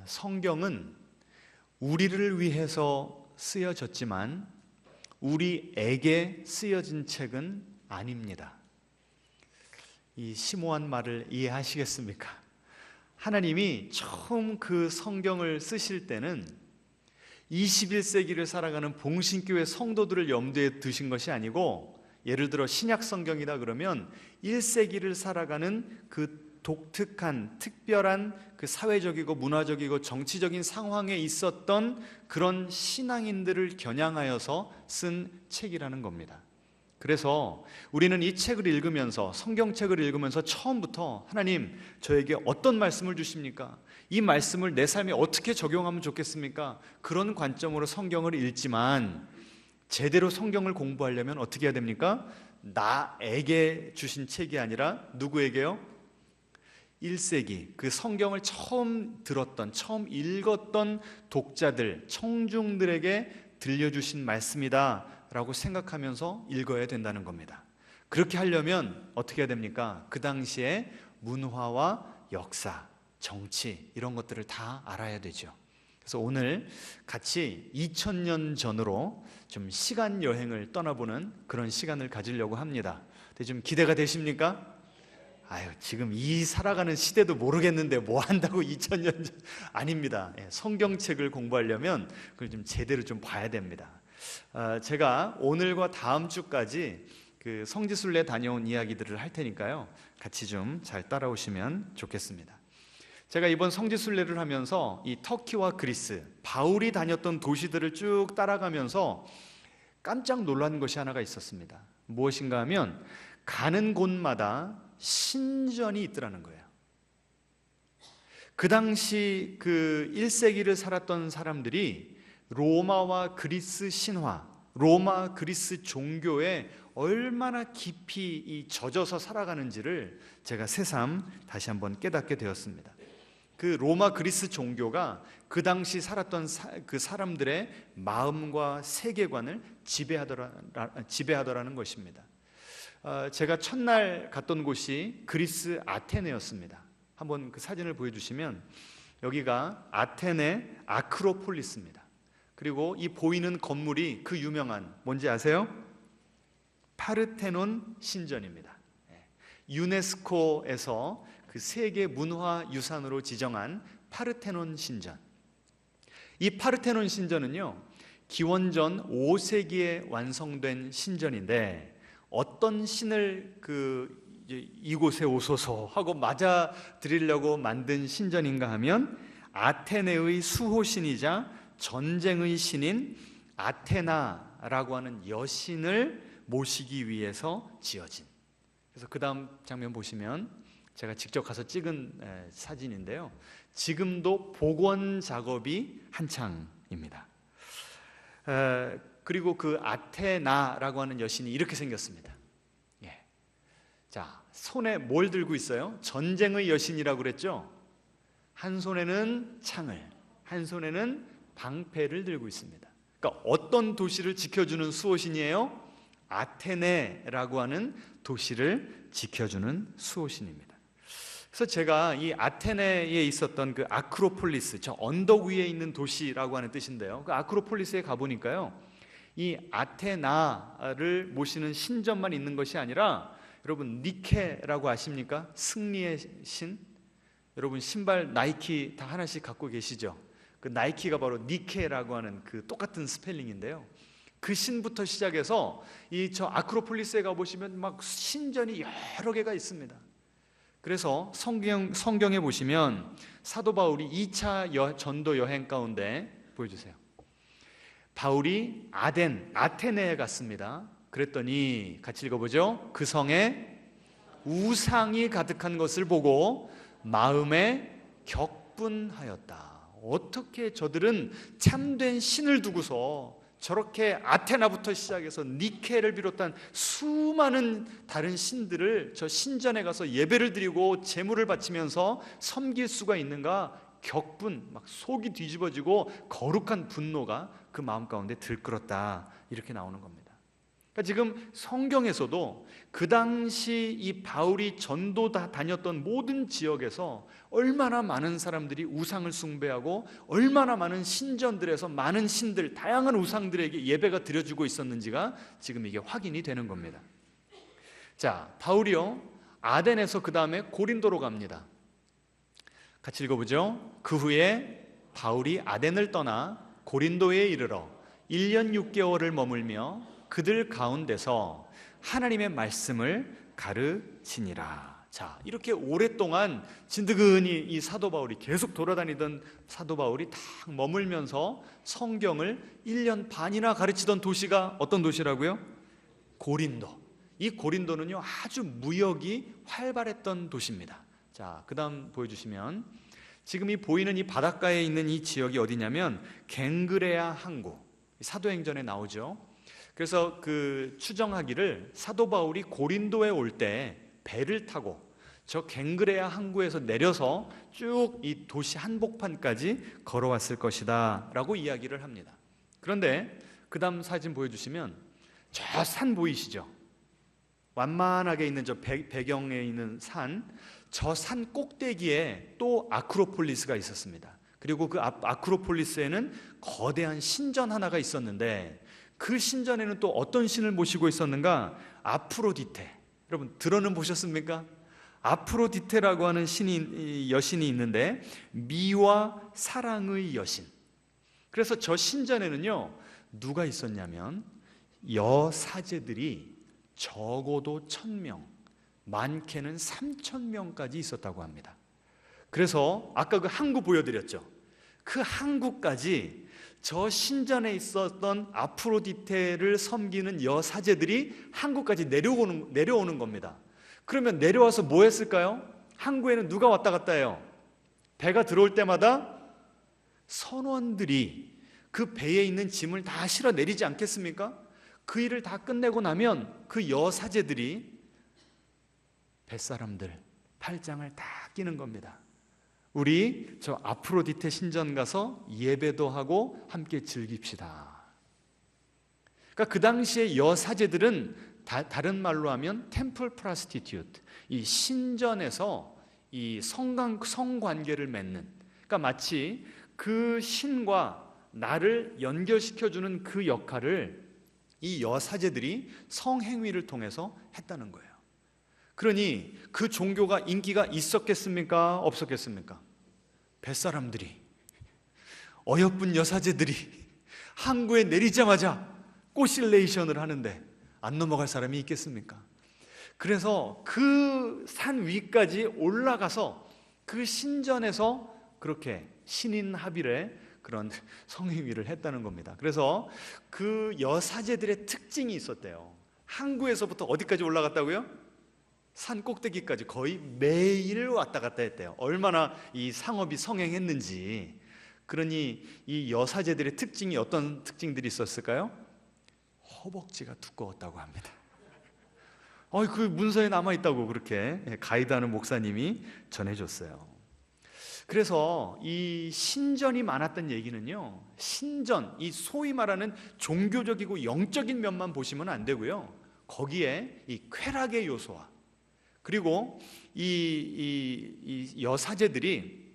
성경은 우리를 위해서 쓰여졌지만 우리에게 쓰여진 책은 아닙니다. 이 심오한 말을 이해하시겠습니까? 하나님이 처음 그 성경을 쓰실 때는 21세기를 살아가는 봉신교회 성도들을 염두에 두신 것이 아니고, 예를 들어 신약 성경이다 그러면 1세기를 살아가는 그 독특한 특별한 그 사회적이고 문화적이고 정치적인 상황에 있었던 그런 신앙인들을 겨냥하여서 쓴 책이라는 겁니다. 그래서 우리는 이 책을 읽으면서, 성경책을 읽으면서 처음부터 하나님, 저에게 어떤 말씀을 주십니까? 이 말씀을 내 삶에 어떻게 적용하면 좋겠습니까? 그런 관점으로 성경을 읽지만, 제대로 성경을 공부하려면 어떻게 해야 됩니까? 나에게 주신 책이 아니라 누구에게요? 1세기 그 성경을 처음 들었던, 처음 읽었던 독자들, 청중들에게 들려주신 말씀이다 라고 생각하면서 읽어야 된다는 겁니다. 그렇게 하려면 어떻게 해야 됩니까? 그 당시에 문화와 역사, 정치 이런 것들을 다 알아야 되죠. 그래서 오늘 같이 2000년 전으로 좀 시간 여행을 떠나보는 그런 시간을 가지려고 합니다. 근데 좀 기대가 되십니까? 지금 이 살아가는 시대도 모르겠는데 뭐 한다고 2000년 전. 아닙니다. 성경책을 공부하려면 그걸 좀 제대로 좀 봐야 됩니다. 제가 오늘과 다음 주까지 그 성지순례 다녀온 이야기들을 할 테니까요, 같이 좀 잘 따라오시면 좋겠습니다. 제가 이번 성지순례를 하면서 이 터키와 그리스, 바울이 다녔던 도시들을 쭉 따라가면서 깜짝 놀란 것이 하나가 있었습니다. 무엇인가 하면 가는 곳마다 신전이 있더라는 거예요. 그 당시 그 1세기를 살았던 사람들이 로마와 그리스 신화, 로마 그리스 종교에 얼마나 깊이 젖어서 살아가는지를 제가 새삼 다시 한번 깨닫게 되었습니다. 그 로마 그리스 종교가 그 당시 살았던 그 사람들의 마음과 세계관을 지배하더라는 것입니다. 제가 첫날 갔던 곳이 그리스 아테네였습니다. 한번 그 사진을 보여주시면, 여기가 아테네 아크로폴리스입니다. 그리고 이 보이는 건물이 그 유명한, 뭔지 아세요? 파르테논 신전입니다. 유네스코에서 그 세계 문화유산으로 지정한 파르테논 신전. 이 파르테논 신전은요, 기원전 5세기에 완성된 신전인데, 어떤 신을 이곳에 오소서 하고 맞아 드리려고 만든 신전인가 하면 아테네의 수호신이자 전쟁의 신인 아테나라고 하는 여신을 모시기 위해서 지어진. 그래서 그 다음 장면 보시면 제가 직접 가서 찍은 사진인데요, 지금도 복원 작업이 한창입니다. 그리고 그 아테나라고 하는 여신이 이렇게 생겼습니다. 자, 손에 뭘 들고 있어요? 전쟁의 여신이라고 그랬죠? 한 손에는 창을, 한 손에는 방패를 들고 있습니다. 그러니까 어떤 도시를 지켜주는 수호신이에요? 아테네라고 하는 도시를 지켜주는 수호신입니다. 그래서 제가 이 아테네에 있었던 그 아크로폴리스, 저 언덕 위에 있는 도시라고 하는 뜻인데요, 그 아크로폴리스에 가보니까요, 이 아테나를 모시는 신전만 있는 것이 아니라, 여러분 니케라고 아십니까? 승리의 신. 여러분 신발 나이키 다 하나씩 갖고 계시죠? 그 나이키가 바로 니케라고 하는 그 똑같은 스펠링인데요, 그 신부터 시작해서 저 아크로폴리스에 가보시면 막 신전이 여러 개가 있습니다. 그래서 성경에 보시면 사도 바울이 2차 전도 여행 가운데, 보여주세요, 바울이 아테네에 갔습니다. 그랬더니 같이 읽어보죠. 그 성에 우상이 가득한 것을 보고 마음에 격분하였다. 어떻게 저들은 참된 신을 두고서 저렇게 아테나부터 시작해서 니케를 비롯한 수많은 다른 신들을 저 신전에 가서 예배를 드리고 제물을 바치면서 섬길 수가 있는가? 격분, 막 속이 뒤집어지고 거룩한 분노가 그 마음 가운데 들끓었다, 이렇게 나오는 겁니다. 그러니까 지금 성경에서도 그 당시 이 바울이 전도 다녔던 모든 지역에서 얼마나 많은 사람들이 우상을 숭배하고 얼마나 많은 신전들에서 많은 신들, 다양한 우상들에게 예배가 드려지고 있었는지가 지금 이게 확인이 되는 겁니다. 자, 바울이요, 아덴에서 그 다음에 고린도로 갑니다. 같이 읽어보죠. 그 후에 바울이 아덴을 떠나 고린도에 이르러 1년 6개월을 머물며 그들 가운데서 하나님의 말씀을 가르치니라. 자, 이렇게 오랫동안 진드근히 이 사도 바울이 계속 돌아다니던 사도 바울이 딱 머물면서 성경을 1년 반이나 가르치던 도시가 어떤 도시라고요? 고린도. 이 고린도는요, 아주 무역이 활발했던 도시입니다. 자, 그 다음 보여주시면, 지금 이 보이는 이 바닷가에 있는 이 지역이 어디냐면 갱그레아 항구, 사도행전에 나오죠. 그래서 그 추정하기를 사도 바울이 고린도에 올 때 배를 타고 저 갱그레아 항구에서 내려서 쭉 이 도시 한복판까지 걸어왔을 것이다 라고 이야기를 합니다. 그런데 그 다음 사진 보여주시면 저 산 보이시죠? 완만하게 있는 저 배경에 있는 산, 저 산 꼭대기에 또 아크로폴리스가 있었습니다. 그리고 그 아크로폴리스에는 거대한 신전 하나가 있었는데 그 신전에는 또 어떤 신을 모시고 있었는가? 아프로디테. 여러분 들어는 보셨습니까? 아프로디테라고 하는 여신이 있는데 미와 사랑의 여신. 그래서 저 신전에는요, 누가 있었냐면 여사제들이 적어도 1000명, 많게는 3000명까지 있었다고 합니다. 그래서 아까 그 항구 보여드렸죠. 그 항구까지 저 신전에 있었던 아프로디테를 섬기는 여사제들이 항구까지 내려오는 겁니다. 그러면 내려와서 뭐 했을까요? 항구에는 누가 왔다 갔다 해요? 배가 들어올 때마다 선원들이 그 배에 있는 짐을 다 실어 내리지 않겠습니까? 그 일을 다 끝내고 나면 그 여사제들이 뱃사람들 팔짱을 다 끼는 겁니다. 우리 저 아프로디테 신전 가서 예배도 하고 함께 즐깁시다. 그러니까 그 당시에 여사제들은 다른 말로 하면 템플 프라스티튜트, 이 신전에서 이 성관계를 맺는, 그러니까 마치 그 신과 나를 연결시켜주는 그 역할을 이 여사제들이 성행위를 통해서 했다는 거예요. 그러니 그 종교가 인기가 있었겠습니까? 없었겠습니까? 뱃사람들이, 어여쁜 여사제들이 항구에 내리자마자 꼬실레이션을 하는데 안 넘어갈 사람이 있겠습니까? 그래서 그 산 위까지 올라가서 그 신전에서 그렇게 신인 합일의 그런 성행위를 했다는 겁니다. 그래서 그 여사제들의 특징이 있었대요. 항구에서부터 어디까지 올라갔다고요? 산 꼭대기까지 거의 매일 왔다 갔다 했대요. 얼마나 이 상업이 성행했는지. 그러니 이 여사제들의 특징이 어떤 특징들이 있었을까요? 허벅지가 두꺼웠다고 합니다. 그 문서에 남아있다고 그렇게 가이드하는 목사님이 전해줬어요. 그래서 이 신전이 많았던 얘기는요, 신전, 이 소위 말하는 종교적이고 영적인 면만 보시면 안 되고요, 거기에 이 쾌락의 요소와 그리고 이 여사제들이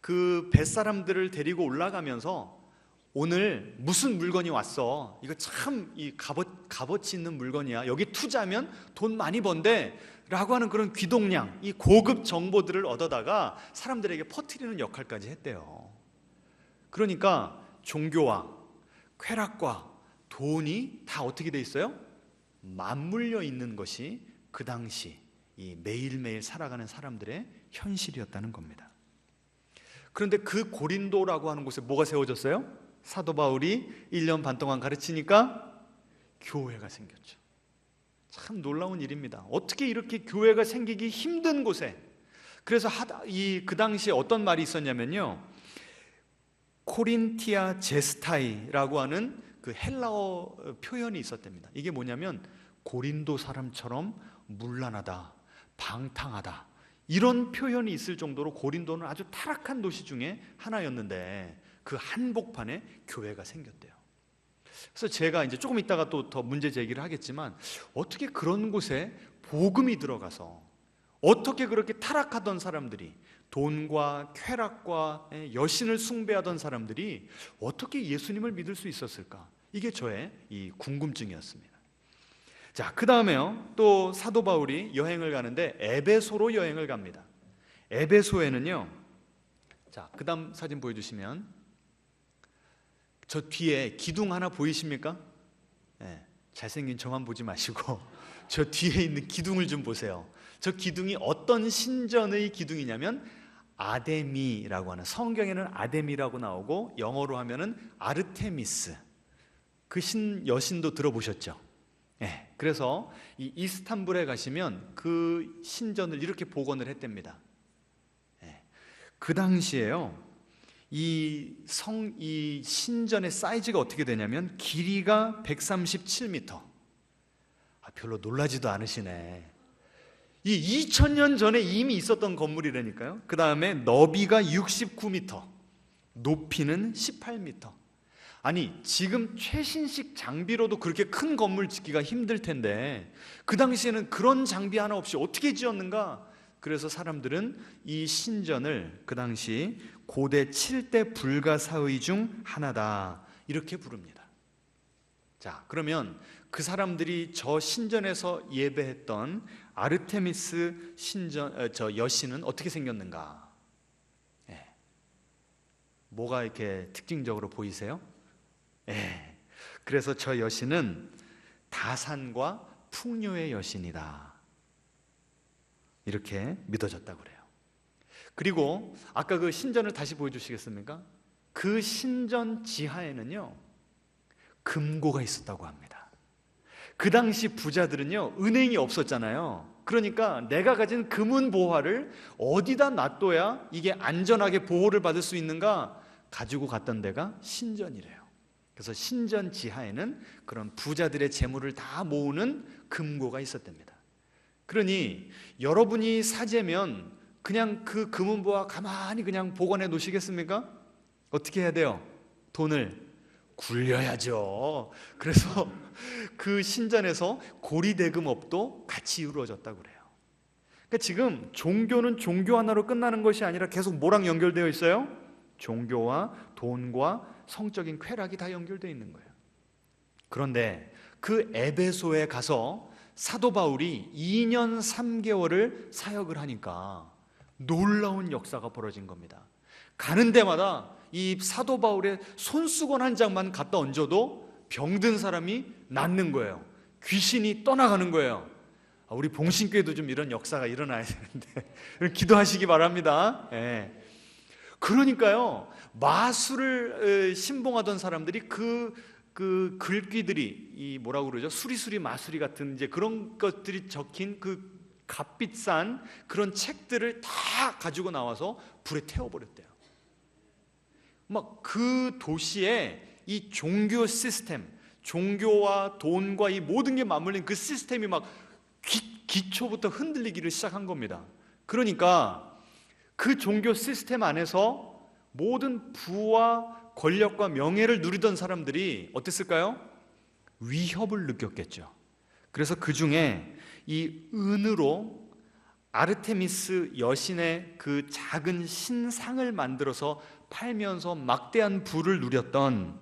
그 뱃사람들을 데리고 올라가면서 오늘 무슨 물건이 왔어, 이거 참 이 값어치 있는 물건이야, 여기 투자하면 돈 많이 번대 라고 하는 그런 귀동량, 이 고급 정보들을 얻어다가 사람들에게 퍼뜨리는 역할까지 했대요. 그러니까 종교와 쾌락과 돈이 다 어떻게 돼 있어요? 맞물려 있는 것이 그 당시 이 매일매일 살아가는 사람들의 현실이었다는 겁니다. 그런데 그 고린도라고 하는 곳에 뭐가 세워졌어요? 사도 바울이 1년 반 동안 가르치니까 교회가 생겼죠. 참 놀라운 일입니다. 어떻게 이렇게 교회가 생기기 힘든 곳에, 그래서 그 당시에 어떤 말이 있었냐면요, 코린티아 제스타이라고 하는 그 헬라어 표현이 있었답니다. 이게 뭐냐면 고린도 사람처럼 문란하다, 방탕하다, 이런 표현이 있을 정도로 고린도는 아주 타락한 도시 중에 하나였는데 그 한복판에 교회가 생겼대요. 그래서 제가 이제 조금 있다가 또 더 문제 제기를 하겠지만, 어떻게 그런 곳에 복음이 들어가서 어떻게 그렇게 타락하던 사람들이, 돈과 쾌락과 여신을 숭배하던 사람들이 어떻게 예수님을 믿을 수 있었을까? 이게 저의 이 궁금증이었습니다. 자, 그 다음에요, 또 사도 바울이 여행을 가는데 에베소로 여행을 갑니다. 에베소에는요, 자, 그 다음 사진 보여주시면, 저 뒤에 기둥 하나 보이십니까? 네, 잘생긴 저만 보지 마시고 저 뒤에 있는 기둥을 좀 보세요. 저 기둥이 어떤 신전의 기둥이냐면 아데미라고 하는, 성경에는 아데미라고 나오고 영어로 하면은 아르테미스, 그 여신도 들어보셨죠? 네, 그래서 이 이스탄불에 가시면 그 신전을 이렇게 복원을 했답니다. 네, 그 당시에요, 이 신전의 사이즈가 어떻게 되냐면 길이가 137m. 별로 놀라지도 않으시네. 이 2000년 전에 이미 있었던 건물이라니까요. 그 다음에 너비가 69m, 높이는 18m. 아니, 지금 최신식 장비로도 그렇게 큰 건물 짓기가 힘들 텐데 그 당시에는 그런 장비 하나 없이 어떻게 지었는가? 그래서 사람들은 이 신전을 그 당시 고대 7대 불가사의 중 하나다, 이렇게 부릅니다. 자, 그러면 그 사람들이 저 신전에서 예배했던 아르테미스 신전, 저 여신은 어떻게 생겼는가? 예. 뭐가 이렇게 특징적으로 보이세요? 예. 그래서 저 여신은 다산과 풍요의 여신이다, 이렇게 믿어졌다고 그래요. 그리고 아까 그 신전을 다시 보여주시겠습니까? 그 신전 지하에는요, 금고가 있었다고 합니다. 그 당시 부자들은요, 은행이 없었잖아요. 그러니까 내가 가진 금은 보화를 어디다 놔둬야 이게 안전하게 보호를 받을 수 있는가? 가지고 갔던 데가 신전이래요. 그래서 신전 지하에는 그런 부자들의 재물을 다 모으는 금고가 있었답니다. 그러니 여러분이 사재면 그냥 그 금은보화 가만히 그냥 보관해 놓으시겠습니까? 어떻게 해야 돼요? 돈을 굴려야죠. 그래서 그 신전에서 고리대금업도 같이 이루어졌다고 그래요. 그러니까 지금 종교는 종교 하나로 끝나는 것이 아니라 계속 뭐랑 연결되어 있어요? 종교와 돈과 성적인 쾌락이 다 연결되어 있는 거예요. 그런데 그 에베소에 가서 사도 바울이 2년 3개월을 사역을 하니까 놀라운 역사가 벌어진 겁니다. 가는 데마다 이 사도 바울의 손수건 한 장만 갖다 얹어도 병든 사람이 낫는 거예요. 귀신이 떠나가는 거예요. 우리 봉신교회도 좀 이런 역사가 일어나야 되는데 기도하시기 바랍니다. 예. 그러니까요, 마술을 신봉하던 사람들이 그 글귀들이, 이 뭐라고 그러죠? 수리수리 마수리 같은 이제 그런 것들이 적힌 그 값비싼 그런 책들을 다 가지고 나와서 불에 태워버렸대요. 막 그 도시에 이 종교 시스템, 종교와 돈과 이 모든 게 맞물린 그 시스템이 막 기초부터 흔들리기를 시작한 겁니다. 그러니까 그 종교 시스템 안에서 모든 부와 권력과 명예를 누리던 사람들이 어땠을까요? 위협을 느꼈겠죠. 그래서 그 중에 이 은으로 아르테미스 여신의 그 작은 신상을 만들어서 팔면서 막대한 부를 누렸던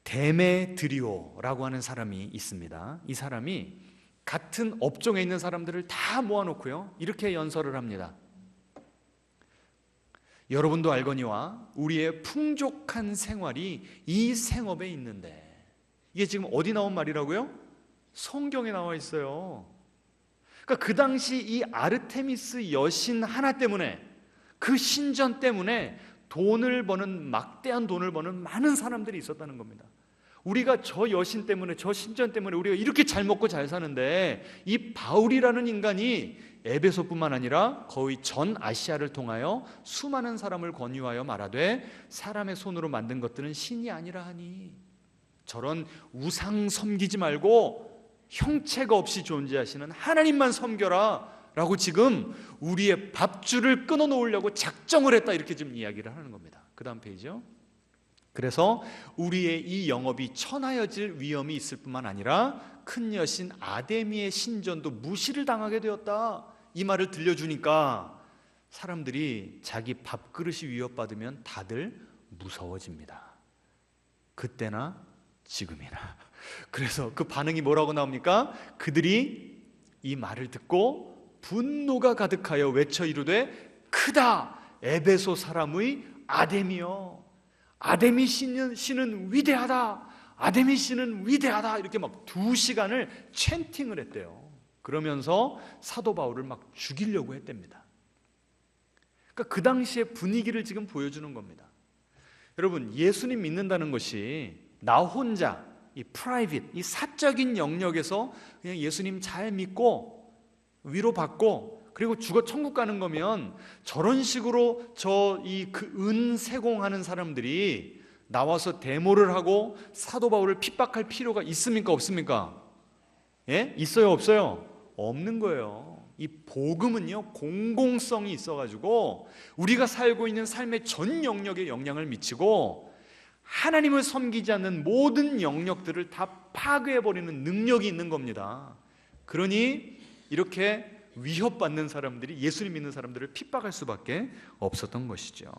데메드리오라고 하는 사람이 있습니다. 이 사람이 같은 업종에 있는 사람들을 다 모아놓고요, 이렇게 연설을 합니다. 여러분도 알거니와 우리의 풍족한 생활이 이 생업에 있는데, 이게 지금 어디 나온 말이라고요? 성경에 나와 있어요. 그러니까 그 당시 이 아르테미스 여신 하나 때문에, 그 신전 때문에 돈을 버는, 막대한 돈을 버는 많은 사람들이 있었다는 겁니다. 우리가 저 여신 때문에, 저 신전 때문에 우리가 이렇게 잘 먹고 잘 사는데, 이 바울이라는 인간이 에베소뿐만 아니라 거의 전 아시아를 통하여 수많은 사람을 권유하여 말하되, 사람의 손으로 만든 것들은 신이 아니라 하니 저런 우상 섬기지 말고 형체가 없이 존재하시는 하나님만 섬겨라 라고 지금 우리의 밥줄을 끊어놓으려고 작정을 했다, 이렇게 지금 이야기를 하는 겁니다. 그 다음 페이지요. 그래서 우리의 이 영업이 천하여질 위험이 있을 뿐만 아니라 큰 여신 아데미의 신전도 무시를 당하게 되었다, 이 말을 들려주니까 사람들이 자기 밥그릇이 위협받으면 다들 무서워집니다. 그때나 지금이나. 그래서 그 반응이 뭐라고 나옵니까? 그들이 이 말을 듣고 분노가 가득하여 외쳐 이르되 크다 에베소 사람의 아데미여, 아데미 신은 위대하다, 아데미 신은 위대하다, 이렇게 막 2시간을 찬팅을 했대요. 그러면서 사도 바울을 막 죽이려고 했답니다. 그러니까 그 당시의 분위기를 지금 보여주는 겁니다. 여러분, 예수님 믿는다는 것이 나 혼자 이 프라이빗, 이 사적인 영역에서 그냥 예수님 잘 믿고 위로받고 그리고 죽어 천국 가는 거면 저런 식으로 그 은세공하는 사람들이 나와서 데모를 하고 사도 바울을 핍박할 필요가 있습니까? 없습니까? 예? 있어요? 없어요? 없는 거예요. 이 복음은요, 공공성이 있어가지고 우리가 살고 있는 삶의 전 영역에 영향을 미치고 하나님을 섬기지 않는 모든 영역들을 다 파괴해버리는 능력이 있는 겁니다. 그러니 이렇게 위협받는 사람들이 예수님 믿는 사람들을 핍박할 수밖에 없었던 것이죠.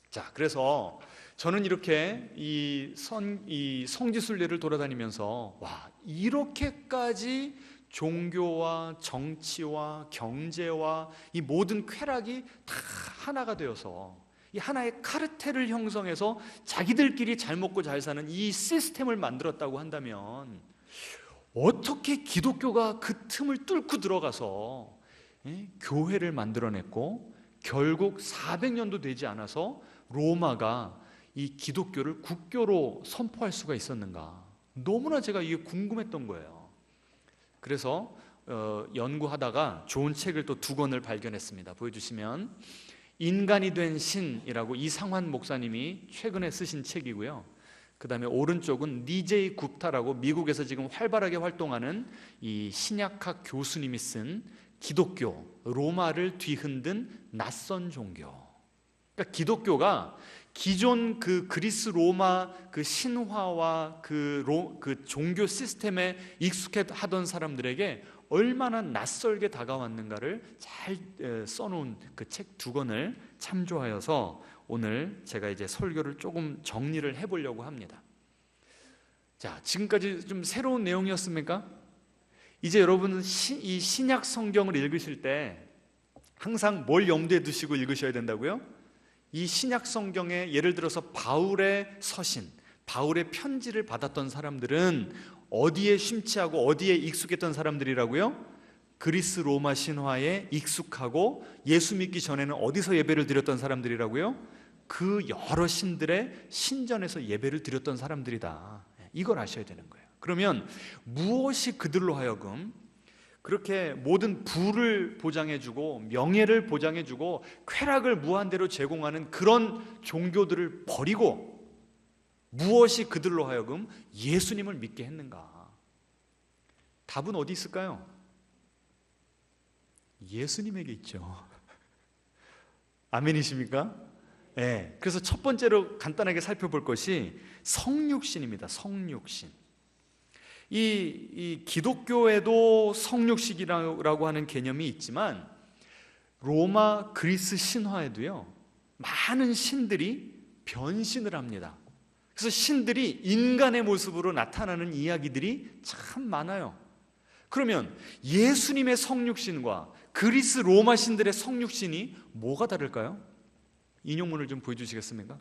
자, 그래서 저는 이렇게 이 성지순례를 돌아다니면서 와, 이렇게까지 종교와 정치와 경제와 이 모든 쾌락이 다 하나가 되어서 이 하나의 카르텔을 형성해서 자기들끼리 잘 먹고 잘 사는 이 시스템을 만들었다고 한다면 어떻게 기독교가 그 틈을 뚫고 들어가서 교회를 만들어냈고 결국 400년도 되지 않아서 로마가 이 기독교를 국교로 선포할 수가 있었는가, 너무나 제가 이게 궁금했던 거예요. 그래서 연구하다가 좋은 책을 또 2권을 발견했습니다. 보여주시면 인간이 된 신이라고 이상환 목사님이 최근에 쓰신 책이고요. 그 다음에 오른쪽은 니제이 굽타라고 미국에서 지금 활발하게 활동하는 이 신약학 교수님이 쓴 기독교, 로마를 뒤흔든 낯선 종교. 그러니까 기독교가 기존 그 그리스 로마 그 신화와 그 종교 시스템에 익숙해하던 사람들에게 얼마나 낯설게 다가왔는가를 잘 써놓은 그 책 2권을 참조하여서 오늘 제가 이제 설교를 조금 정리를 해보려고 합니다. 자, 지금까지 좀 새로운 내용이었습니까? 이제 여러분은 이 신약 성경을 읽으실 때 항상 뭘 염두에 두시고 읽으셔야 된다고요? 이 신약 성경에 예를 들어서 바울의 서신, 바울의 편지를 받았던 사람들은 어디에 심취하고 어디에 익숙했던 사람들이라고요? 그리스 로마 신화에 익숙하고 예수 믿기 전에는 어디서 예배를 드렸던 사람들이라고요? 그 여러 신들의 신전에서 예배를 드렸던 사람들이다. 이걸 아셔야 되는 거예요. 그러면 무엇이 그들로 하여금 그렇게 모든 부를 보장해주고 명예를 보장해주고 쾌락을 무한대로 제공하는 그런 종교들을 버리고 무엇이 그들로 하여금 예수님을 믿게 했는가? 답은 어디 있을까요? 예수님에게 있죠. 아멘이십니까? 네. 그래서 첫 번째로 간단하게 살펴볼 것이 성육신입니다. 성육신. 이 기독교에도 성육신이라고 하는 개념이 있지만 로마 그리스 신화에도요, 많은 신들이 변신을 합니다. 그래서 신들이 인간의 모습으로 나타나는 이야기들이 참 많아요. 그러면 예수님의 성육신과 그리스 로마 신들의 성육신이 뭐가 다를까요? 인용문을 좀 보여주시겠습니까?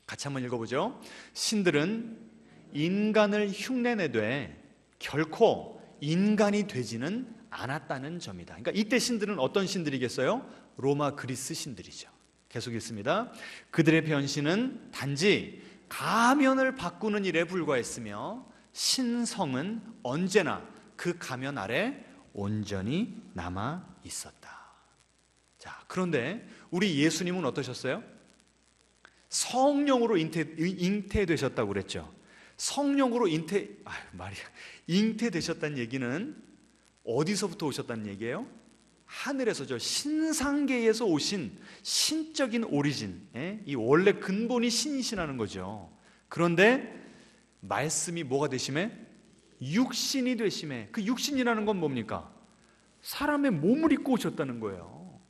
같이 한번 읽어보죠. 신들은 인간을 흉내내되 결코 인간이 되지는 않았다는 점이다. 그러니까 이때 신들은 어떤 신들이겠어요? 로마 그리스 신들이죠. 계속 읽습니다. 그들의 변신은 단지 가면을 바꾸는 일에 불과했으며 신성은 언제나 그 가면 아래 온전히 남아 있었다. 자, 그런데 우리 예수님은 어떠셨어요? 성령으로 잉태되셨다고 그랬죠. 성령으로 잉태되셨다는 얘기는 어디서부터 오셨다는 얘기예요? 하늘에서 저 신상계에서 오신 신적인 오리진, 이 원래 근본이 신이시라는 거죠. 그런데 말씀이 뭐가 되심에? 육신이 되심에. 그 육신이라는 건 뭡니까? 사람의 몸을 입고 오셨다는 거예요.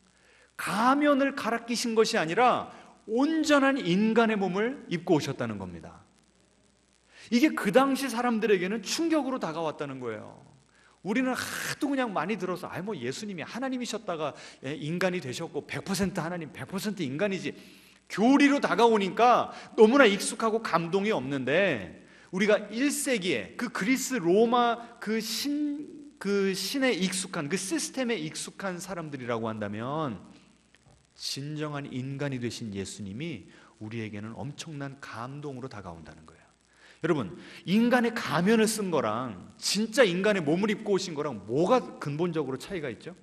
가면을 갈아 끼신 것이 아니라 온전한 인간의 몸을 입고 오셨다는 겁니다. 이게 그 당시 사람들에게는 충격으로 다가왔다는 거예요. 우리는 하도 그냥 많이 들어서 뭐 예수님이 하나님이셨다가 인간이 되셨고 100% 하나님 100% 인간이지, 교리로 다가오니까 너무나 익숙하고 감동이 없는데, 우리가 1세기에 그 그리스 로마 그 신에 익숙한, 그 시스템에 익숙한 사람들이라고 한다면 진정한 인간이 되신 예수님이 우리에게는 엄청난 감동으로 다가온다는 거예요. 여러분, 인간의 가면을 쓴 거랑 진짜 인간의 몸을 입고 오신 거랑 뭐가 근본적으로 차이가 있죠?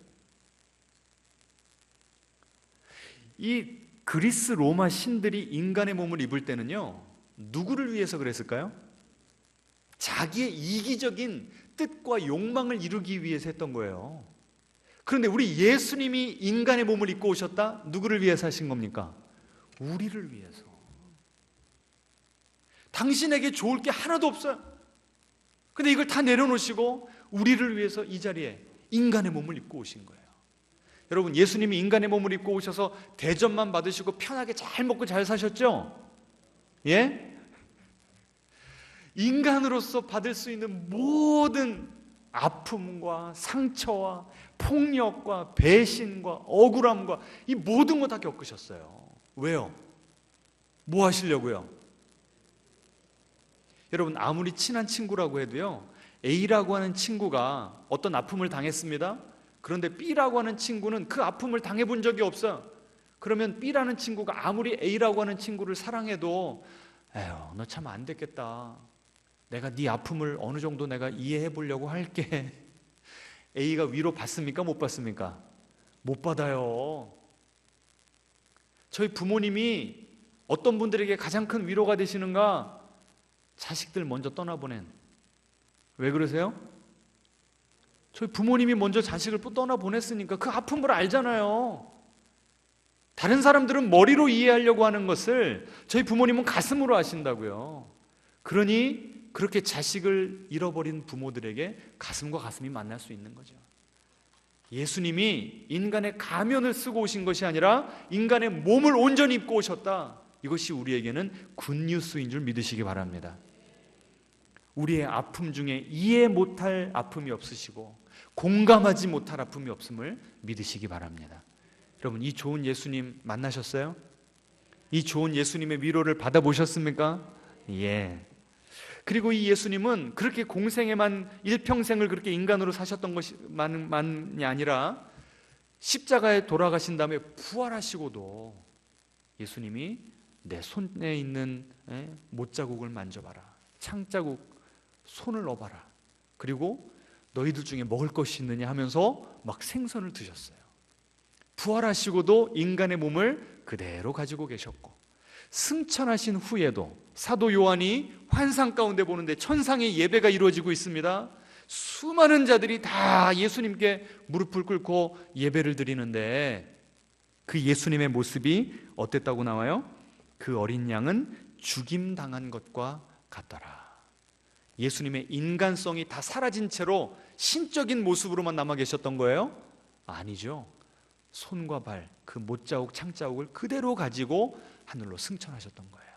이 그리스 로마 신들이 인간의 몸을 입을 때는요, 누구를 위해서 그랬을까요? 자기의 이기적인 뜻과 욕망을 이루기 위해서 했던 거예요. 그런데 우리 예수님이 인간의 몸을 입고 오셨다? 누구를 위해서 하신 겁니까? 우리를 위해서. 당신에게 좋을 게 하나도 없어요. 근데 이걸 다 내려놓으시고 우리를 위해서 이 자리에 인간의 몸을 입고 오신 거예요. 여러분, 예수님이 인간의 몸을 입고 오셔서 대접만 받으시고 편하게 잘 먹고 잘 사셨죠? 예? 인간으로서 받을 수 있는 모든 아픔과 상처와 폭력과 배신과 억울함과 이 모든 거 다 겪으셨어요. 왜요? 뭐 하시려고요? 여러분, 아무리 친한 친구라고 해도요, A라고 하는 친구가 어떤 아픔을 당했습니다. 그런데 B라고 하는 친구는 그 아픔을 당해본 적이 없어요. 그러면 B라는 친구가 아무리 A라고 하는 친구를 사랑해도 에휴, 너 참 안 됐겠다, 내가 네 아픔을 어느 정도 내가 이해해 보려고 할게. A가 위로 받습니까? 못 받습니까? 못 받아요. 저희 부모님이 어떤 분들에게 가장 큰 위로가 되시는가? 자식들 먼저 떠나보낸. 왜 그러세요? 저희 부모님이 먼저 자식을 떠나보냈으니까 그 아픔을 알잖아요. 다른 사람들은 머리로 이해하려고 하는 것을 저희 부모님은 가슴으로 아신다고요. 그러니 그렇게 자식을 잃어버린 부모들에게 가슴과 가슴이 만날 수 있는 거죠. 예수님이 인간의 가면을 쓰고 오신 것이 아니라 인간의 몸을 온전히 입고 오셨다. 이것이 우리에게는 굿뉴스인 줄 믿으시기 바랍니다. 우리의 아픔 중에 이해 못할 아픔이 없으시고 공감하지 못할 아픔이 없음을 믿으시기 바랍니다. 여러분, 이 좋은 예수님 만나셨어요? 이 좋은 예수님의 위로를 받아보셨습니까? 예. 그리고 이 예수님은 그렇게 공생에만 일평생을 그렇게 인간으로 사셨던 것만이 아니라 십자가에 돌아가신 다음에 부활하시고도 예수님이 내 손에 있는 못자국을 만져봐라, 창자국 손을 넣어봐라, 그리고 너희들 중에 먹을 것이 있느냐 하면서 막 생선을 드셨어요. 부활하시고도 인간의 몸을 그대로 가지고 계셨고, 승천하신 후에도 사도 요한이 환상 가운데 보는데 천상의 예배가 이루어지고 있습니다. 수많은 자들이 다 예수님께 무릎을 꿇고 예배를 드리는데 그 예수님의 모습이 어땠다고 나와요? 그 어린 양은 죽임당한 것과 같더라. 예수님의 인간성이 다 사라진 채로 신적인 모습으로만 남아 계셨던 거예요? 아니죠. 손과 발, 그 못자국, 창자국을 그대로 가지고 하늘로 승천하셨던 거예요.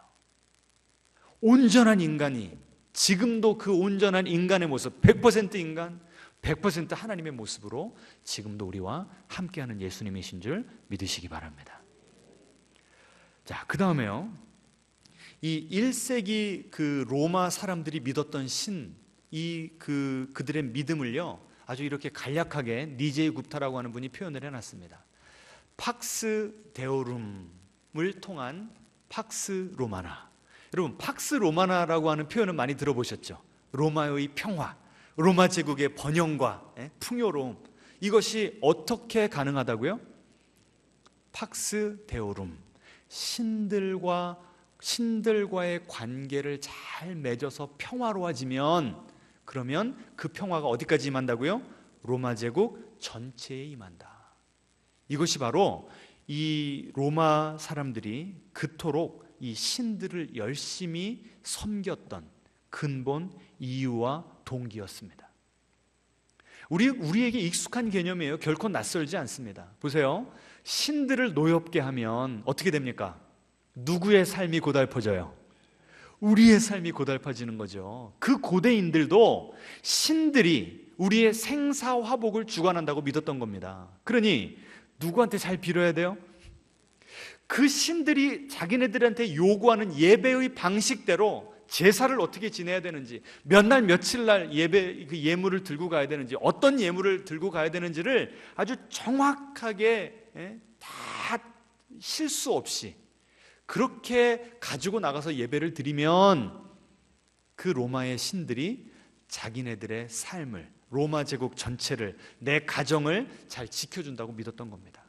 온전한 인간이 지금도 그 온전한 인간의 모습, 100% 인간, 100% 하나님의 모습으로 지금도 우리와 함께하는 예수님이신 줄 믿으시기 바랍니다. 자, 그 다음에요, 이 1세기 그 로마 사람들이 믿었던 신, 그들의 믿음을요 아주 이렇게 간략하게 니제이 굽타라고 하는 분이 표현을 해놨습니다. 팍스 데오룸을 통한 팍스 로마나. 여러분, 팍스 로마나라고 하는 표현은 많이 들어보셨죠? 로마의 평화, 로마 제국의 번영과 풍요로움, 이것이 어떻게 가능하다고요? 팍스 데오룸, 신들과의 관계를 잘 맺어서 평화로워지면, 그러면 그 평화가 어디까지 임한다고요? 로마 제국 전체에 임한다. 이것이 바로 이 로마 사람들이 그토록 이 신들을 열심히 섬겼던 근본 이유와 동기였습니다. 우리에게 익숙한 개념이에요. 결코 낯설지 않습니다. 보세요. 신들을 노엽게 하면 어떻게 됩니까? 누구의 삶이 고달퍼져요? 우리의 삶이 고달퍼지는 거죠. 그 고대인들도 신들이 우리의 생사화복을 주관한다고 믿었던 겁니다. 그러니 누구한테 잘 빌어야 돼요? 그 신들이 자기네들한테 요구하는 예배의 방식대로 제사를 어떻게 지내야 되는지, 몇 날 며칠 날 그 예물을 들고 가야 되는지, 어떤 예물을 들고 가야 되는지를 아주 정확하게 다 실수 없이 그렇게 가지고 나가서 예배를 드리면 그 로마의 신들이 자기네들의 삶을, 로마 제국 전체를, 내 가정을 잘 지켜준다고 믿었던 겁니다.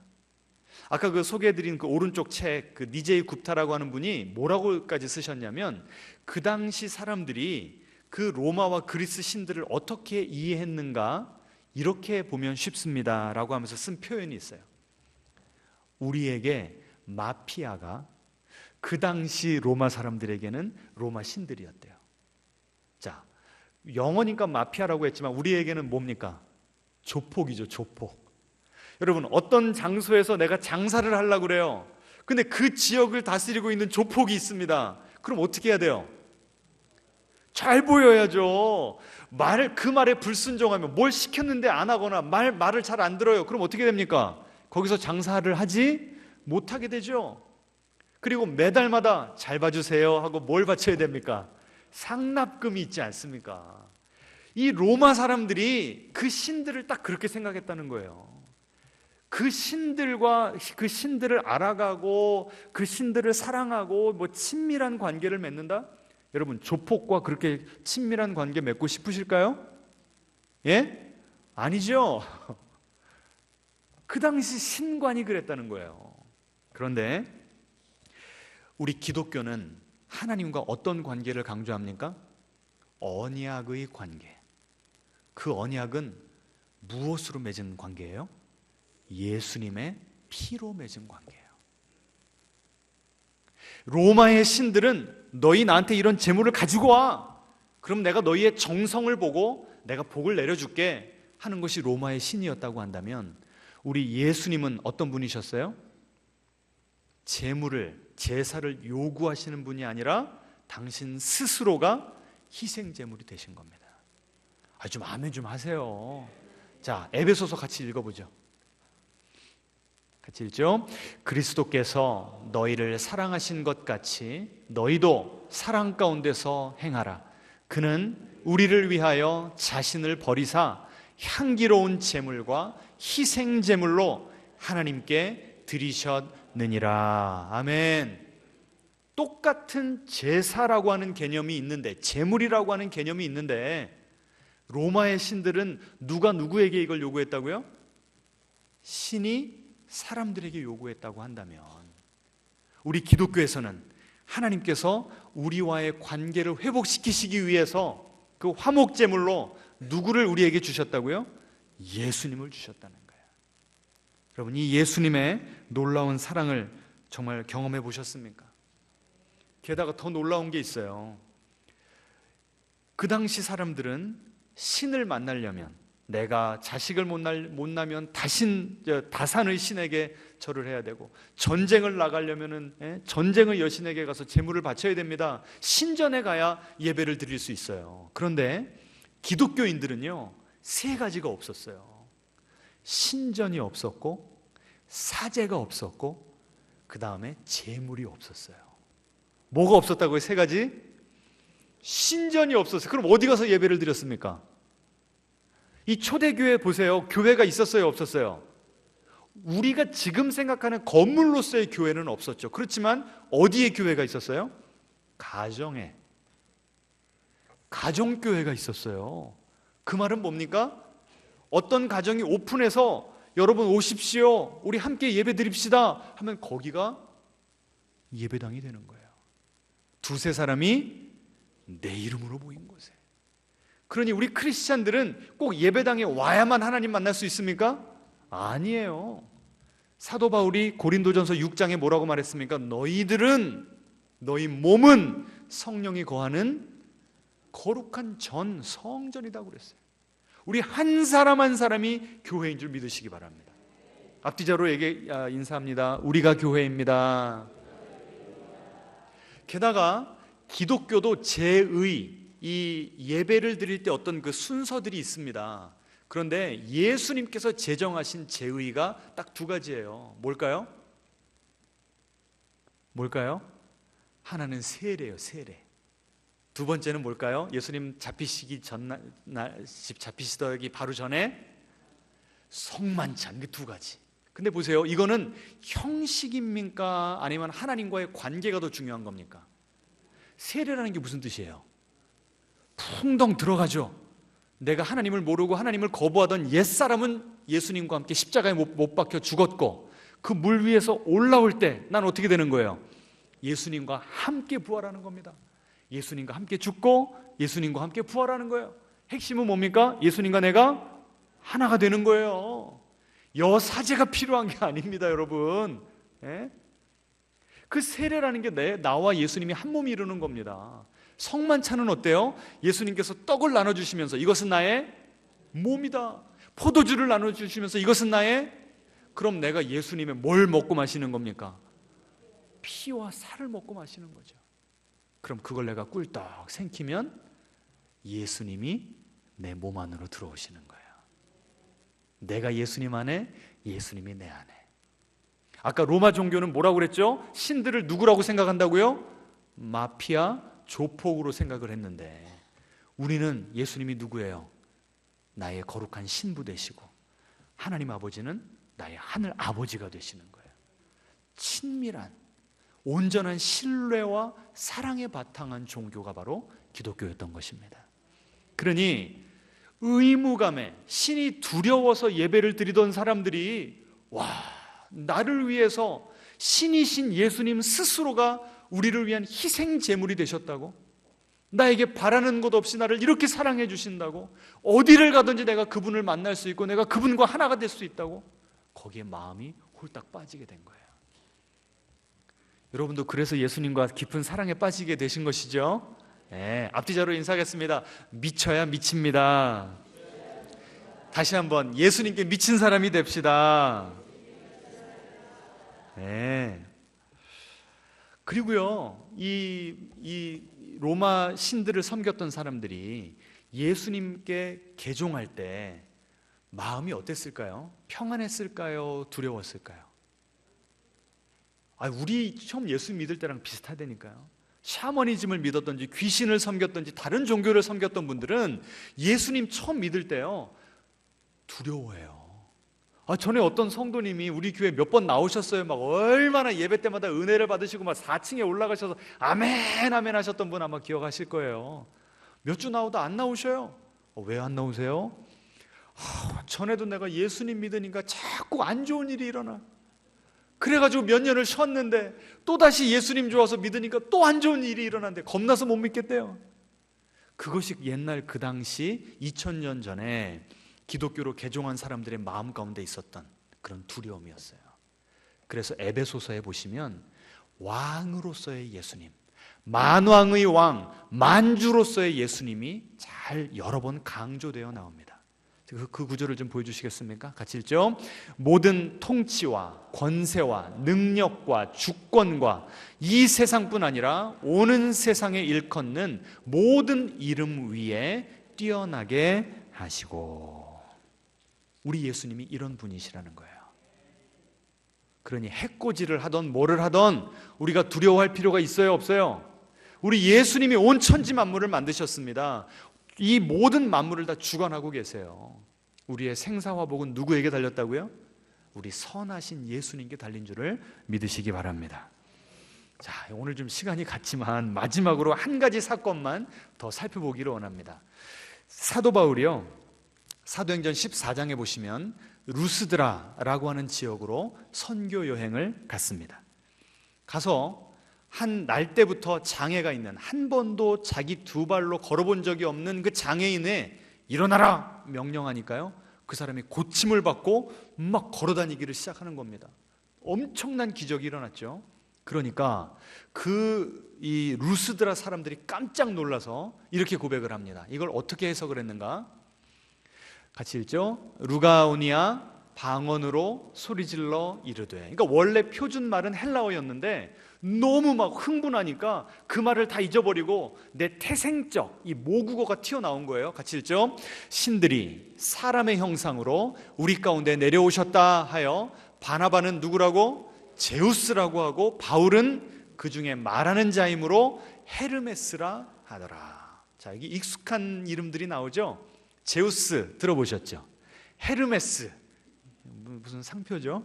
아까 그 소개해드린 그 오른쪽 책, 그 니제이 굽타라고 하는 분이 뭐라고까지 쓰셨냐면, 그 당시 사람들이 그 로마와 그리스 신들을 어떻게 이해했는가 이렇게 보면 쉽습니다 라고 하면서 쓴 표현이 있어요. 우리에게 마피아가 그 당시 로마 사람들에게는 로마 신들이었대요. 자, 영어니까 마피아라고 했지만 우리에게는 뭡니까? 조폭이죠, 조폭. 여러분, 어떤 장소에서 내가 장사를 하려고 그래요. 근데 그 지역을 다스리고 있는 조폭이 있습니다. 그럼 어떻게 해야 돼요? 잘 보여야죠. 그 말에 불순종하면, 뭘 시켰는데 안 하거나 말을 잘 안 들어요. 그럼 어떻게 됩니까? 거기서 장사를 하지 못하게 되죠. 그리고 매달마다 잘 봐주세요 하고 뭘 바쳐야 됩니까? 상납금이 있지 않습니까? 이 로마 사람들이 그 신들을 딱 그렇게 생각했다는 거예요. 그 신들을 알아가고 그 신들을 사랑하고 뭐 친밀한 관계를 맺는다? 여러분, 조폭과 그렇게 친밀한 관계 맺고 싶으실까요? 예? 아니죠. 그 당시 신관이 그랬다는 거예요. 그런데 우리 기독교는 하나님과 어떤 관계를 강조합니까? 언약의 관계. 그 언약은 무엇으로 맺은 관계예요? 예수님의 피로 맺은 관계예요. 로마의 신들은 너희 나한테 이런 재물을 가지고 와. 그럼 내가 너희의 정성을 보고 내가 복을 내려줄게 하는 것이 로마의 신이었다고 한다면, 우리 예수님은 어떤 분이셨어요? 제사를 요구하시는 분이 아니라 당신 스스로가 희생제물이 되신 겁니다. 좀 아멘 좀 하세요. 자, 에베소서 같이 읽어보죠. 같이 읽죠. 그리스도께서 너희를 사랑하신 것 같이 너희도 사랑 가운데서 행하라. 그는 우리를 위하여 자신을 버리사 향기로운 제물과 희생 제물로 하나님께 드리셨느니라. 아멘. 똑같은 제사라고 하는 개념이 있는데, 제물이라고 하는 개념이 있는데, 로마의 신들은 누가 누구에게 이걸 요구했다고요? 신이 사람들에게 요구했다고 한다면, 우리 기독교에서는 하나님께서 우리와의 관계를 회복시키시기 위해서 그 화목제물로 누구를 우리에게 주셨다고요? 예수님을 주셨다는 거예요. 여러분, 이 예수님의 놀라운 사랑을 정말 경험해 보셨습니까? 게다가 더 놀라운 게 있어요. 그 당시 사람들은 신을 만나려면, 내가 자식을 못 낳으면 다산의 신에게 절을 해야 되고, 전쟁을 나가려면은 전쟁의 여신에게 가서 제물을 바쳐야 됩니다. 신전에 가야 예배를 드릴 수 있어요. 그런데 기독교인들은요, 세 가지가 없었어요. 신전이 없었고, 사제가 없었고, 그 다음에 제물이 없었어요. 뭐가 없었다고요? 세 가지? 신전이 없었어요. 그럼 어디 가서 예배를 드렸습니까? 이 초대교회 보세요. 교회가 있었어요, 없었어요? 우리가 지금 생각하는 건물로서의 교회는 없었죠. 그렇지만 어디에 교회가 있었어요? 가정에. 가정교회가 있었어요. 그 말은 뭡니까? 어떤 가정이 오픈해서 여러분 오십시오, 우리 함께 예배 드립시다 하면 거기가 예배당이 되는 거예요. 두세 사람이 내 이름으로 모인 곳에. 그러니 우리 크리스찬들은 꼭 예배당에 와야만 하나님 만날 수 있습니까? 아니에요. 사도 바울이 고린도전서 6장에 뭐라고 말했습니까? 너희 몸은 성령이 거하는 거룩한 성전이라고 그랬어요. 우리 한 사람 한 사람이 교회인 줄 믿으시기 바랍니다. 앞뒤자로 인사합니다. 우리가 교회입니다. 게다가 기독교도 제의, 이 예배를 드릴 때 어떤 그 순서들이 있습니다. 그런데 예수님께서 제정하신 제의가 딱 두 가지예요. 뭘까요? 하나는 세례예요. 세례. 두 번째는 뭘까요? 예수님 잡히시기 잡히시기 바로 전에 성만찬. 그 두 가지. 근데 보세요. 이거는 형식입니까? 아니면 하나님과의 관계가 더 중요한 겁니까? 세례라는 게 무슨 뜻이에요? 풍덩 들어가죠. 내가 하나님을 모르고 하나님을 거부하던 옛사람은 예수님과 함께 십자가에 못 박혀 죽었고, 그 물 위에서 올라올 때 난 어떻게 되는 거예요? 예수님과 함께 부활하는 겁니다. 예수님과 함께 죽고 예수님과 함께 부활하는 거예요. 핵심은 뭡니까? 예수님과 내가 하나가 되는 거예요. 여사제가 필요한 게 아닙니다, 여러분. 예? 그 세례라는 게 나와 예수님이 한 몸이 이루는 겁니다. 성만찬은 어때요? 예수님께서 떡을 나눠주시면서 이것은 나의 몸이다. 포도주를 나눠주시면서 이것은 나의, 그럼 내가 예수님의 뭘 먹고 마시는 겁니까? 피와 살을 먹고 마시는 거죠. 그럼 그걸 내가 꿀떡 생기면 예수님이 내 몸 안으로 들어오시는 거예요. 내가 예수님 안에, 예수님이 내 안에. 아까 로마 종교는 뭐라고 그랬죠? 신들을 누구라고 생각한다고요? 마피아, 조폭으로 생각을 했는데, 우리는 예수님이 누구예요? 나의 거룩한 신부 되시고 하나님 아버지는 나의 하늘 아버지가 되시는 거예요. 친밀한, 온전한 신뢰와 사랑에 바탕한 종교가 바로 기독교였던 것입니다. 그러니 의무감에 신이 두려워서 예배를 드리던 사람들이, 와, 나를 위해서 신이신 예수님 스스로가 우리를 위한 희생 제물이 되셨다고? 나에게 바라는 것 없이 나를 이렇게 사랑해 주신다고? 어디를 가든지 내가 그분을 만날 수 있고 내가 그분과 하나가 될 수 있다고? 거기에 마음이 홀딱 빠지게 된 거예요. 여러분도 그래서 예수님과 깊은 사랑에 빠지게 되신 것이죠? 네, 앞뒤자로 인사하겠습니다. 미쳐야 미칩니다. 다시 한번 예수님께 미친 사람이 됩시다. 네. 그리고요, 이 로마 신들을 섬겼던 사람들이 예수님께 개종할 때 마음이 어땠을까요? 평안했을까요? 두려웠을까요? 우리 처음 예수 믿을 때랑 비슷하다니까요. 샤머니즘을 믿었던지 귀신을 섬겼던지 다른 종교를 섬겼던 분들은 예수님 처음 믿을 때요, 두려워해요. 전에 어떤 성도님이 우리 교회 몇 번 나오셨어요. 막 얼마나 예배 때마다 은혜를 받으시고 막 4층에 올라가셔서 아멘 아멘 하셨던 분 아마 기억하실 거예요. 몇 주 나오다 안 나오셔요. 왜 안 나오세요? 전에도 내가 예수님 믿으니까 자꾸 안 좋은 일이 일어나. 그래가지고 몇 년을 쉬었는데 또다시 예수님 좋아서 믿으니까 또 안 좋은 일이 일어났는데 겁나서 못 믿겠대요. 그것이 옛날 그 당시 2000년 전에 기독교로 개종한 사람들의 마음 가운데 있었던 그런 두려움이었어요. 그래서 에베소서에 보시면 왕으로서의 예수님, 만왕의 왕, 만주로서의 예수님이 잘 여러 번 강조되어 나옵니다. 그 구절을 좀 보여주시겠습니까? 같이 읽죠. 모든 통치와 권세와 능력과 주권과 이 세상뿐 아니라 오는 세상에 일컫는 모든 이름 위에 뛰어나게 하시고. 우리 예수님이 이런 분이시라는 거예요. 그러니 해코지를 하던 뭐를 하던 우리가 두려워할 필요가 있어요, 없어요? 우리 예수님이 온 천지 만물을 만드셨습니다. 이 모든 만물을 다 주관하고 계세요. 우리의 생사화복은 누구에게 달렸다고요? 우리 선하신 예수님께 달린 줄을 믿으시기 바랍니다. 자, 오늘 좀 시간이 갔지만 마지막으로 한 가지 사건만 더 살펴보기를 원합니다. 사도 바울이요, 사도행전 14장에 보시면 루스드라라고 하는 지역으로 선교 여행을 갔습니다. 가서 한 날 때부터 장애가 있는, 한 번도 자기 두 발로 걸어본 적이 없는 그 장애인에 일어나라 명령하니까요, 그 사람이 고침을 받고 막 걸어다니기를 시작하는 겁니다. 엄청난 기적이 일어났죠. 그러니까 이 루스드라 사람들이 깜짝 놀라서 이렇게 고백을 합니다. 이걸 어떻게 해석을 했는가? 같이 읽죠. 루가오니아 방언으로 소리질러 이르되. 그러니까 원래 표준 말은 헬라어였는데 너무 막 흥분하니까 그 말을 다 잊어버리고 내 태생적 이 모국어가 튀어나온 거예요. 같이 읽죠. 신들이 사람의 형상으로 우리 가운데 내려오셨다 하여 바나바는 누구라고? 제우스라고 하고 바울은 그 중에 말하는 자이므로 헤르메스라 하더라. 자, 여기 익숙한 이름들이 나오죠. 제우스 들어보셨죠? 헤르메스 무슨 상표죠?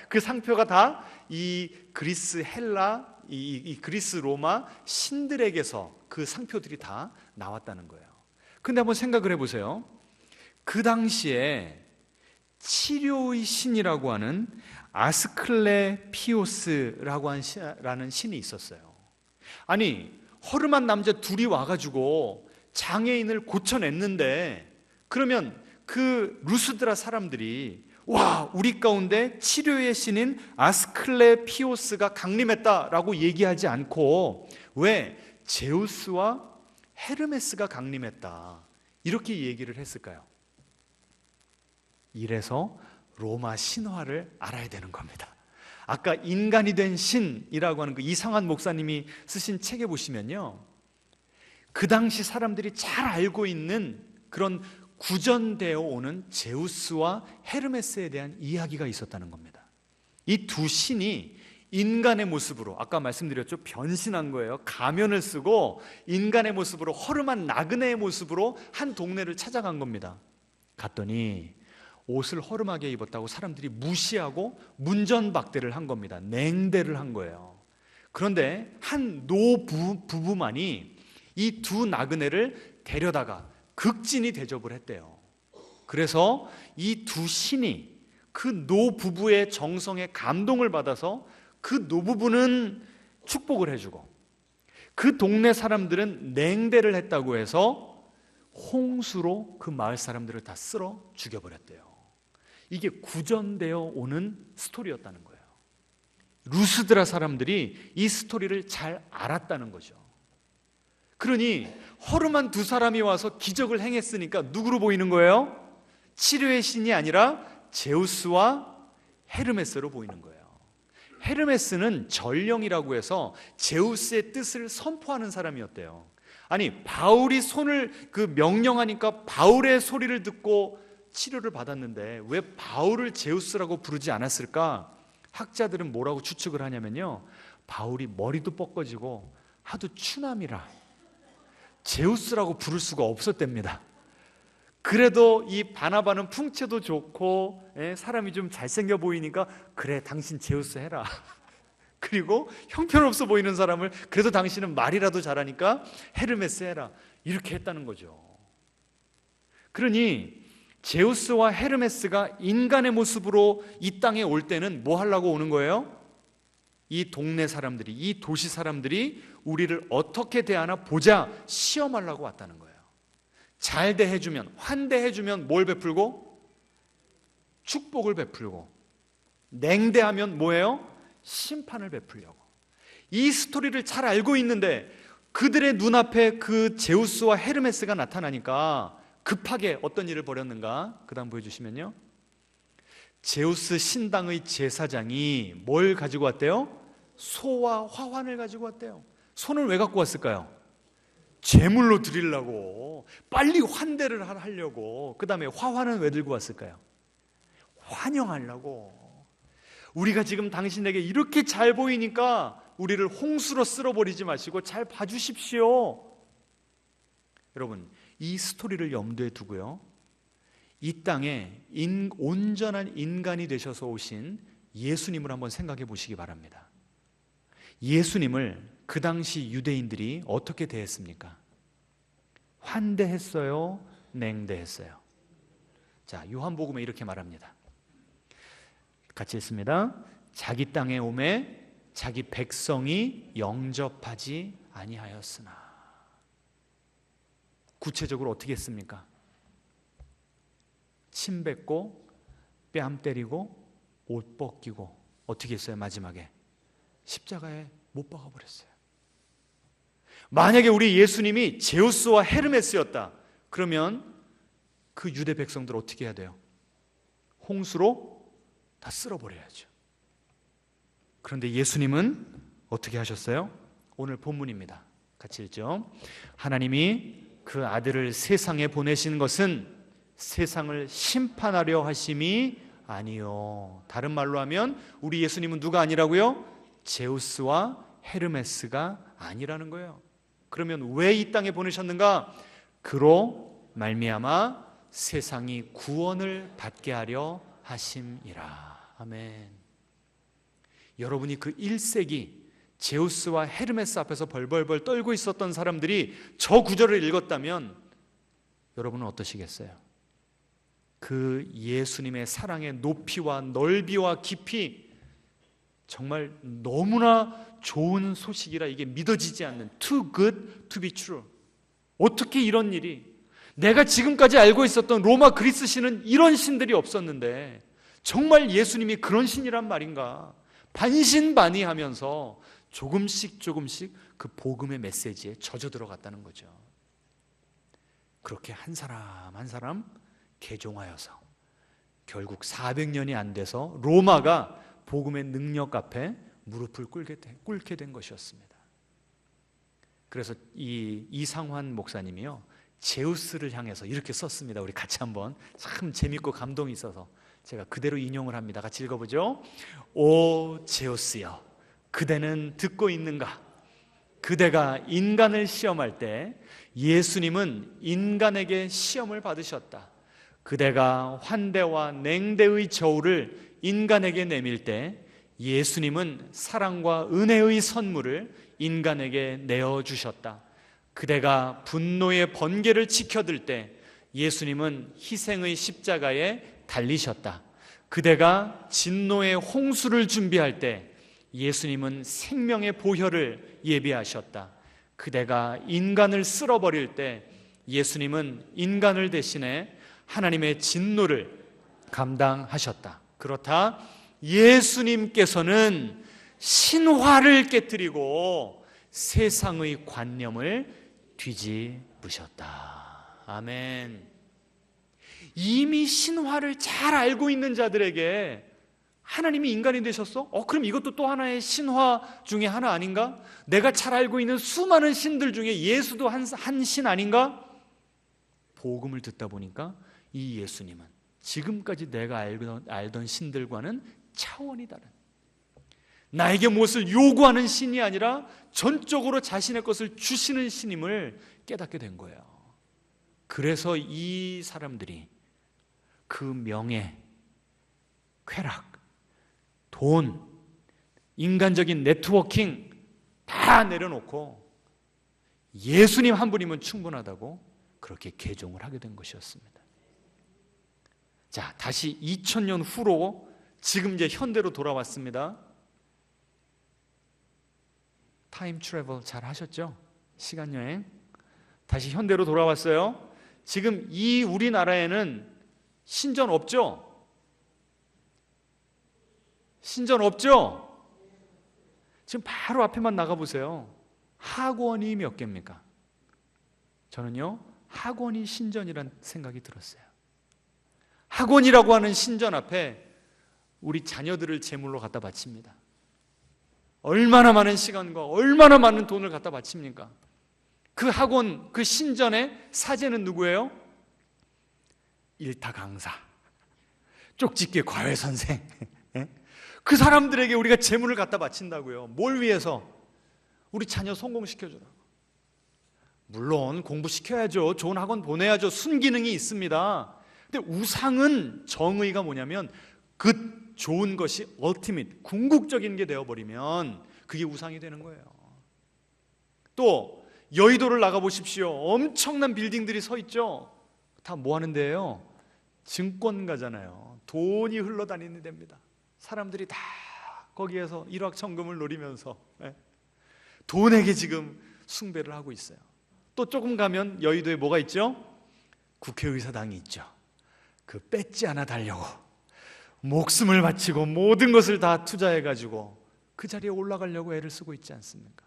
그 상표가 다 이 그리스 헬라 이 그리스 로마 신들에게서 그 상표들이 다 나왔다는 거예요. 근데 한번 생각을 해보세요. 그 당시에 치료의 신이라고 하는 아스클레피오스라고 하는 신이 있었어요. 아니 허름한 남자 둘이 와가지고 장애인을 고쳐냈는데, 그러면 그 루스드라 사람들이 와, 우리 가운데 치료의 신인 아스클레피오스가 강림했다라고 얘기하지 않고 왜 제우스와 헤르메스가 강림했다 이렇게 얘기를 했을까요? 이래서 로마 신화를 알아야 되는 겁니다. 아까 인간이 된 신이라고 하는 그 이상한 목사님이 쓰신 책에 보시면요, 그 당시 사람들이 잘 알고 있는 그런 구전되어 오는 제우스와 헤르메스에 대한 이야기가 있었다는 겁니다. 이 두 신이 인간의 모습으로, 아까 말씀드렸죠, 변신한 거예요. 가면을 쓰고 인간의 모습으로, 허름한 나그네의 모습으로 한 동네를 찾아간 겁니다. 갔더니 옷을 허름하게 입었다고 사람들이 무시하고 문전박대를 한 겁니다. 냉대를 한 거예요. 그런데 한 노부부만이 이 두 나그네를 데려다가 극진히 대접을 했대요. 그래서 이 두 신이 그 노부부의 정성에 감동을 받아서 그 노부부는 축복을 해주고 그 동네 사람들은 냉대를 했다고 해서 홍수로 그 마을 사람들을 다 쓸어 죽여버렸대요. 이게 구전되어 오는 스토리였다는 거예요. 루스드라 사람들이 이 스토리를 잘 알았다는 거죠. 그러니 허름한 두 사람이 와서 기적을 행했으니까 누구로 보이는 거예요? 치료의 신이 아니라 제우스와 헤르메스로 보이는 거예요. 헤르메스는 전령이라고 해서 제우스의 뜻을 선포하는 사람이었대요. 아니 바울이 손을 명령하니까 바울의 소리를 듣고 치료를 받았는데 왜 바울을 제우스라고 부르지 않았을까? 학자들은 뭐라고 추측을 하냐면요, 바울이 머리도 뻗어지고 하도 추남이라 제우스라고 부를 수가 없었답니다. 그래도 이 바나바는 풍채도 좋고 사람이 좀 잘생겨 보이니까 그래 당신 제우스 해라. 그리고 형편없어 보이는 사람을 그래도 당신은 말이라도 잘하니까 헤르메스 해라, 이렇게 했다는 거죠. 그러니 제우스와 헤르메스가 인간의 모습으로 이 땅에 올 때는 뭐 하려고 오는 거예요? 이 동네 사람들이, 이 도시 사람들이 우리를 어떻게 대하나 보자 시험하려고 왔다는 거예요. 잘 대해주면, 환대해주면 뭘 베풀고? 축복을 베풀고, 냉대하면 뭐예요? 심판을 베풀려고. 이 스토리를 잘 알고 있는데 그들의 눈앞에 그 제우스와 헤르메스가 나타나니까 급하게 어떤 일을 벌였는가? 그 다음 보여주시면요, 제우스 신당의 제사장이 뭘 가지고 왔대요? 소와 화환을 가지고 왔대요. 소는 왜 갖고 왔을까요? 제물로 드리려고, 빨리 환대를 하려고. 그 다음에 화환은 왜 들고 왔을까요? 환영하려고. 우리가 지금 당신에게 이렇게 잘 보이니까 우리를 홍수로 쓸어버리지 마시고 잘 봐주십시오. 여러분, 이 스토리를 염두에 두고요, 이 땅에 온전한 인간이 되셔서 오신 예수님을 한번 생각해 보시기 바랍니다. 예수님을 그 당시 유대인들이 어떻게 대했습니까? 환대했어요? 냉대했어요? 자, 요한복음에 이렇게 말합니다. 같이 읽습니다. 자기 땅에 오매 자기 백성이 영접하지 아니하였으나. 구체적으로 어떻게 했습니까? 침 뱉고 뺨 때리고 옷 벗기고 어떻게 했어요? 마지막에 십자가에 못 박아버렸어요. 만약에 우리 예수님이 제우스와 헤르메스였다 그러면 그 유대 백성들 어떻게 해야 돼요? 홍수로 다 쓸어버려야죠. 그런데 예수님은 어떻게 하셨어요? 오늘 본문입니다. 같이 읽죠. 하나님이 그 아들을 세상에 보내신 것은 세상을 심판하려 하심이 아니요. 다른 말로 하면 우리 예수님은 누가 아니라고요? 제우스와 헤르메스가 아니라는 거예요. 그러면 왜 이 땅에 보내셨는가? 그로 말미암아 세상이 구원을 받게 하려 하심이라. 아멘. 여러분이 그 1세기 제우스와 헤르메스 앞에서 벌벌벌 떨고 있었던 사람들이 저 구절을 읽었다면 여러분은 어떠시겠어요? 그 예수님의 사랑의 높이와 넓이와 깊이 정말 너무나 좋은 소식이라 이게 믿어지지 않는 too good to be true. 어떻게 이런 일이, 내가 지금까지 알고 있었던 로마 그리스 신은 이런 신들이 없었는데 정말 예수님이 그런 신이란 말인가? 반신반의하면서 조금씩 그 복음의 메시지에 젖어 들어갔다는 거죠. 그렇게 한 사람 한 사람 개종하여서 결국 400년이 안 돼서 로마가 복음의 능력 앞에 무릎을 꿇게 된 것이었습니다. 그래서 이 이상환 목사님이요, 제우스를 향해서 이렇게 썼습니다. 우리 같이 한번, 참 재밌고 감동이 있어서 제가 그대로 인용을 합니다. 같이 읽어보죠. 오 제우스여, 그대는 듣고 있는가? 그대가 인간을 시험할 때 예수님은 인간에게 시험을 받으셨다. 그대가 환대와 냉대의 저울을 인간에게 내밀 때 예수님은 사랑과 은혜의 선물을 인간에게 내어주셨다. 그대가 분노의 번개를 치켜들 때 예수님은 희생의 십자가에 달리셨다. 그대가 진노의 홍수를 준비할 때 예수님은 생명의 보혈을 예비하셨다. 그대가 인간을 쓸어버릴 때 예수님은 인간을 대신해 하나님의 진노를 감당하셨다. 그렇다 예수님께서는 신화를 깨뜨리고 세상의 관념을 뒤집으셨다. 아멘. 이미 신화를 잘 알고 있는 자들에게 하나님이 인간이 되셨어? 그럼 이것도 또 하나의 신화 중에 하나 아닌가? 내가 잘 알고 있는 수많은 신들 중에 예수도 한 신 아닌가? 복음을 듣다 보니까 이 예수님은 지금까지 내가 알던 신들과는 차원이 다른, 나에게 무엇을 요구하는 신이 아니라 전적으로 자신의 것을 주시는 신임을 깨닫게 된 거예요. 그래서 이 사람들이 그 명예, 쾌락, 돈, 인간적인 네트워킹 다 내려놓고 예수님 한 분이면 충분하다고 그렇게 개종을 하게 된 것이었습니다. 자, 다시 2000년 후로 지금 이제 현대로 돌아왔습니다. 타임 트래블 잘 하셨죠? 시간 여행. 다시 현대로 돌아왔어요. 지금 이 우리나라에는 신전 없죠? 신전 없죠? 지금 바로 앞에만 나가보세요. 학원이 몇 개입니까? 저는요, 학원이 신전이란 생각이 들었어요. 학원이라고 하는 신전 앞에 우리 자녀들을 제물로 갖다 바칩니다. 얼마나 많은 시간과 얼마나 많은 돈을 갖다 바칩니까? 그 학원, 그 신전의 사제는 누구예요? 일타 강사, 쪽집게 과외 선생, 그 사람들에게 우리가 제물을 갖다 바친다고요. 뭘 위해서? 우리 자녀 성공시켜주라고. 물론 공부시켜야죠. 좋은 학원 보내야죠. 순기능이 있습니다. 근데 우상은, 정의가 뭐냐면 그 좋은 것이 얼티밋, 궁극적인 게 되어버리면 그게 우상이 되는 거예요. 또 여의도를 나가보십시오. 엄청난 빌딩들이 서 있죠. 다 뭐 하는 데예요? 증권가잖아요. 돈이 흘러다니는 데입니다. 사람들이 다 거기에서 일확천금을 노리면서 돈에게 지금 숭배를 하고 있어요. 또 조금 가면 여의도에 뭐가 있죠? 국회의사당이 있죠. 그 뺏지 않아 달려고 목숨을 바치고 모든 것을 다 투자해가지고 그 자리에 올라가려고 애를 쓰고 있지 않습니까?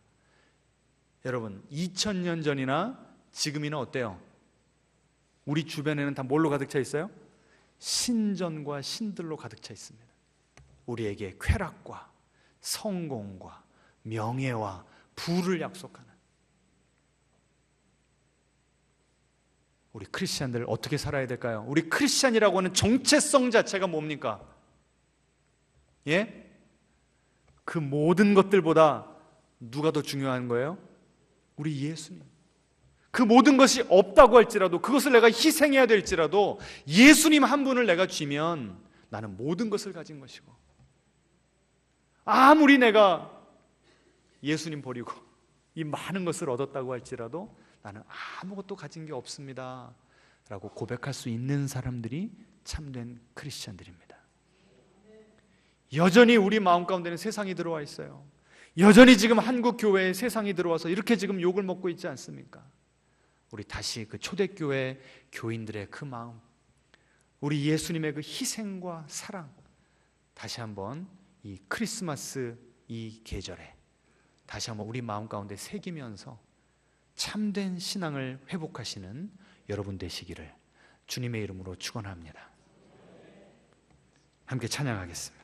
여러분, 2000년 전이나 지금이나 어때요? 우리 주변에는 다 뭘로 가득 차 있어요? 신전과 신들로 가득 차 있습니다. 우리에게 쾌락과 성공과 명예와 부를 약속하는, 우리 크리스찬들 어떻게 살아야 될까요? 우리 크리스찬이라고 하는 정체성 자체가 뭡니까? 예? 그 모든 것들보다 누가 더 중요한 거예요? 우리 예수님. 그 모든 것이 없다고 할지라도, 그것을 내가 희생해야 될지라도 예수님 한 분을 내가 쥐면 나는 모든 것을 가진 것이고, 아무리 내가 예수님 버리고 이 많은 것을 얻었다고 할지라도 나는 아무것도 가진 게 없습니다 라고 고백할 수 있는 사람들이 참된 크리스찬들입니다. 여전히 우리 마음 가운데는 세상이 들어와 있어요. 여전히 지금 한국 교회에 세상이 들어와서 이렇게 지금 욕을 먹고 있지 않습니까? 우리 다시 그 초대교회 교인들의 그 마음, 우리 예수님의 그 희생과 사랑, 다시 한번 이 크리스마스 이 계절에 다시 한번 우리 마음 가운데 새기면서 참된 신앙을 회복하시는 여러분 되시기를 주님의 이름으로 축원합니다. 함께 찬양하겠습니다.